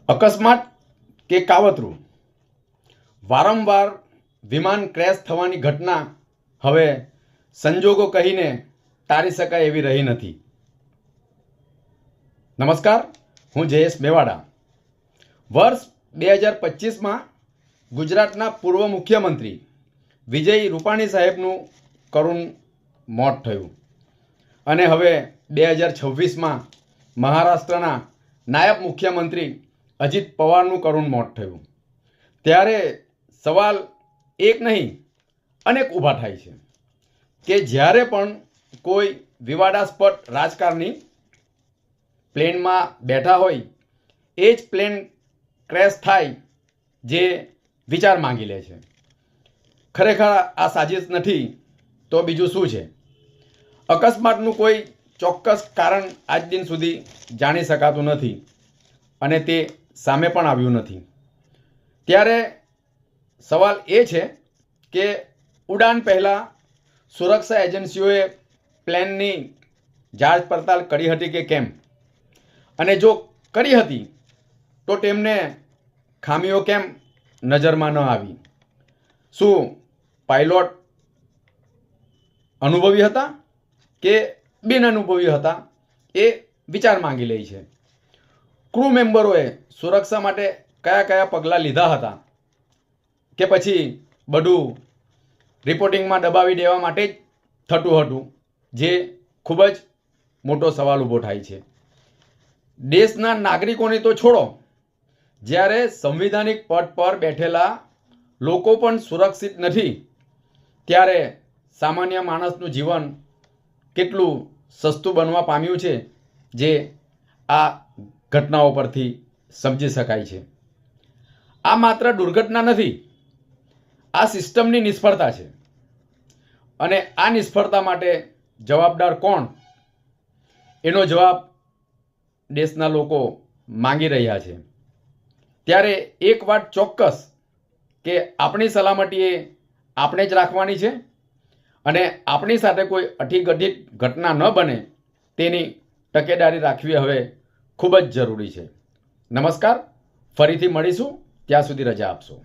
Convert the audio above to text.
અકસ્માત કે કાવતરું વારંવાર વિમાન ક્રેશ થવાની ઘટના હવે સંજોગો કહીને ટાળી શકાય એવી રહી નથી. નમસ્કાર, હું જયેશ મેવાડા. વર્ષ 2025માં ગુજરાતના પૂર્વ મુખ્યમંત્રી વિજય રૂપાણી સાહેબનું કરુણ મોત થયું અને હવે 2026માં મહારાષ્ટ્રના નાયબ મુખ્યમંત્રી અજીત પવારનું કરુણ મોત થયું. ત્યારે સવાલ એક નહીં અનેક ઊભા થાય છે કે જ્યારે પણ કોઈ વિવાદાસ્પદ રાજકારણી પ્લેનમાં બેઠા હોય એ જ પ્લેન ક્રેશ થાય જે વિચાર માંગી લે છે. ખરેખર આ સાજિશ નથી તો બીજું શું છે? અકસ્માતનું કોઈ ચોક્કસ કારણ આજ દિન સુધી જાણી શકાતું નથી અને તે સામે પણ આવ્યું નથી. ત્યારે સવાલ એ છે કે ઉડાન પહેલાં સુરક્ષા એજન્સીઓએ પ્લેનની જાંચ પડતાલ કરી હતી કે કેમ, અને જો કરી હતી તો તેમને ખામીઓ કેમ નજરમાં ન આવી? શું પાયલોટ અનુભવી હતા કે બિનઅનુભવી હતા? એ વિચાર માંગી લે છે. ક્રૂ મેમ્બરોએ સુરક્ષા માટે કયા કયા પગલાં લીધા હતા કે પછી બધું રિપોર્ટિંગમાં દબાવી દેવા માટે જ થતું હતું? જે ખૂબ જ મોટો સવાલ ઊભો થાય છે. દેશના નાગરિકોને તો છોડો, જ્યારે સંવિધાનિક પદ પર બેઠેલા લોકો પણ સુરક્ષિત નથી ત્યારે સામાન્ય માણસનું જીવન કેટલું સસ્તું બનવા પામ્યું છે જે આ ઘટનાઓ પરથી સમજી શકાય છે. આ માત્ર દુર્ઘટના નથી, આ સિસ્ટમની નિષ્ફળતા છે અને આ નિષ્ફળતા માટે જવાબદાર કોણ? એનો જવાબ દેશના લોકો માંગી રહ્યા છે. ત્યારે એક વાત ચોક્કસ કે આપણી સલામતી એ આપણે જ રાખવાની છે અને આપણી સાથે કોઈ અઠીગઠિત ઘટના ન બને તેની તકેદારી રાખવી હવે ખૂબ જ જરૂરી છે. નમસ્કાર, ફરીથી મળીશું, ત્યાં સુધી રજા આપશો.